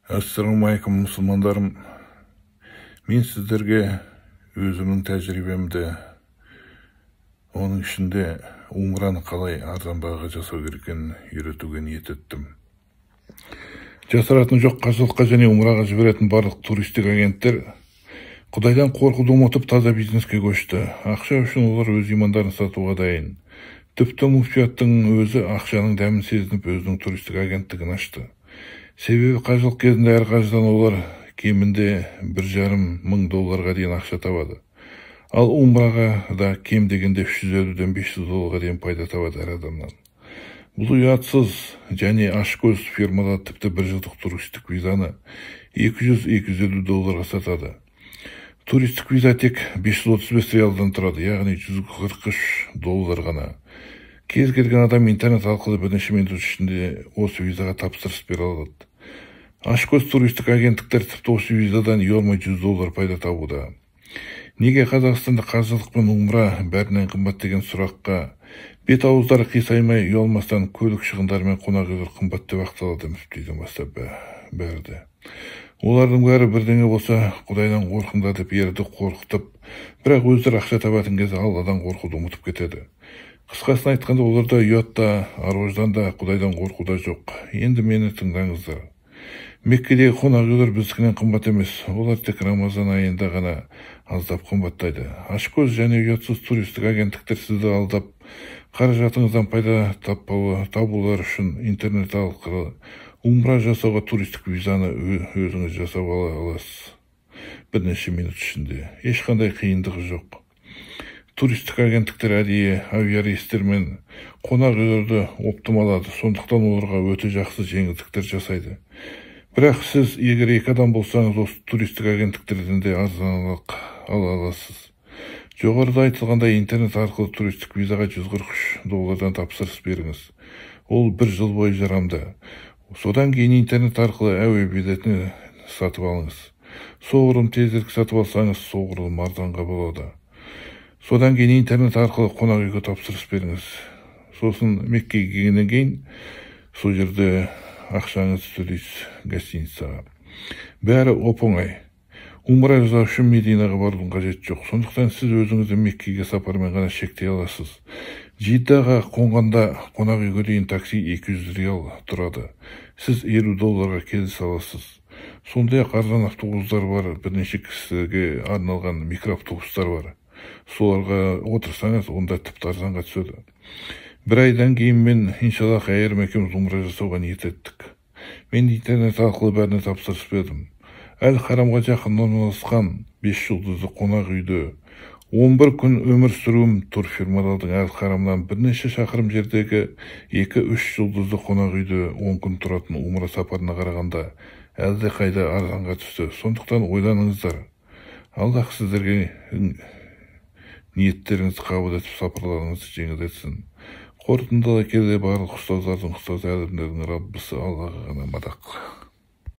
Ассаламалейкум, мұсылмандарым. Мен сіздерге өзімнің тәжірибемді, оның ішінде умраны қалай арзан бағаға жасау керек екенін үйретуге ниет еттім. Жасыратын жоқ, қажылыққа және умраға жіберетін барлық туристік агенттер Құдайдан қорқуды ұмытып таза бизнеске көшті. Ақша үшін олар өз имандарын сатуға дайын. Тіпті муфтияттың өзі ақшаның дәмін сезініп өзінің туристік агенттігін ашты. Себебі қажылық кезінде әр қажыдан олар кемінде $1,500 дейін ақша табады. Ал умраға да кем дегенде $350-ден $500 дейін пайда табады әр адамнан. Бұл ұятсыз және ашкөз фирмалар тіпті бір жылдық туристік визаны $200-250 сатады. Туристік виза тек 535 реалдан тұрады, яғни $143 ғана. Кез келген адам интернет арқылы бірнеше минут ішінде осы визаға тапсырыс бере алады. Ашкөз туристік агенттіктер тіпті осы визадан ұялмай $100 пайда табуда. Неге Қазақстанда қажылық пен умра бәрінен қымбат деген сұраққа бет ауыздары қисаймай ұялмастан көлік шығындары мен қонақ үйлер қымбат деп ақталады мүфтиден бастап бәрі. Олардың бәрі бірдеңе болса, Құдайдан қорқыңдар деп ерді қорқытып, бірақ өздері ақша табатын кезде Алладан қорқуды ұмытып кетеді. Қысқасын айтқанда, оларда ұят та, ар-ождан да, Құдайдан қорқу да жоқ. Енді мені тыңдаңыздар. Меккедегі қонақ үйлер біздікінен қымбат емес, олар тек Рамазан айында ғана аздап қымбаттайды. Ашкөз және ұятсыз туристік агенттіктер сізді алдап, қаражатыңыздан пайда табулар үшін интернет арқылы умра жасауға туристік визаны өзіңіз жасап ала аласыз. Бірнеше минут ішінде. Ешқандай қиындығы жоқ. Туристік агенттіктер әдейі авиарейстер мен қонақ үйлерді оптималады, сондықтан оларға өте жақсы жеңілдіктер жасайды. Бірақ сіз егер 2 адам болсаңыз, осы туристік агенттіктерден де арзанырақ ала аласыз. Жоғарыда айтылғандай интернет арқылы туристік визаға $143 тапсырыс беріңіз. Ол 1 жыл бойы жарамды. Содан кейін интернет арқылы әуе билетін сатып алыңыз. Соғұрлым тезірек сатып алсаңыз, соғұрлым арзанға болады. Содан кейін интернет арқылы қонақ үйге тапсырыс беріңіз. Сосын Меккеге келгеннен кейін сол жерде ақшаңыз төлейсіз гостиницаға. Бәрі оп-оңай. Умра жасау үшін Мединаға барудың қажеті жоқ. Сондықтан сіз өзіңізді Меккеге сапармен ғана шектей аласыз. Жиддаға қонғанда қонақ үйге дейін такси $200 тұрады. Сіз $50 келісе аласыз. Сондай-ақ арзан автобустар бар, бірнеше кісіге арналған микроавтобустар бар. Соларға отырсаңыз, онда тіпті арзанға түседі. 1 айдан кейін мен, иншаллах, әйелім екеуміз умра жасауға ниет еттік. Мен интернет арқылы бәріне тапсырыс бердім. Әл-Харамға жақын орналасқан 5 жұлдызды қонақ үйде 11 күн өмір сүруім турфирмалардың Әл-Харамнан бірнеше шақырым жердегі 2-3 жұлдызды қонақ үйде 10 күн тұратын умра сапарына қарағанда әлде қайда арзанға түсті. Сондықтан ойланыңыздар. Аллах сіздерге ниеттеріңізді қабыл етіп сапарларыңызды жеңілдетсін. Қорытындылай келе барлық ұстаздардың, ұстаз әлімдердің Раббысы Аллаға ғана мадақ.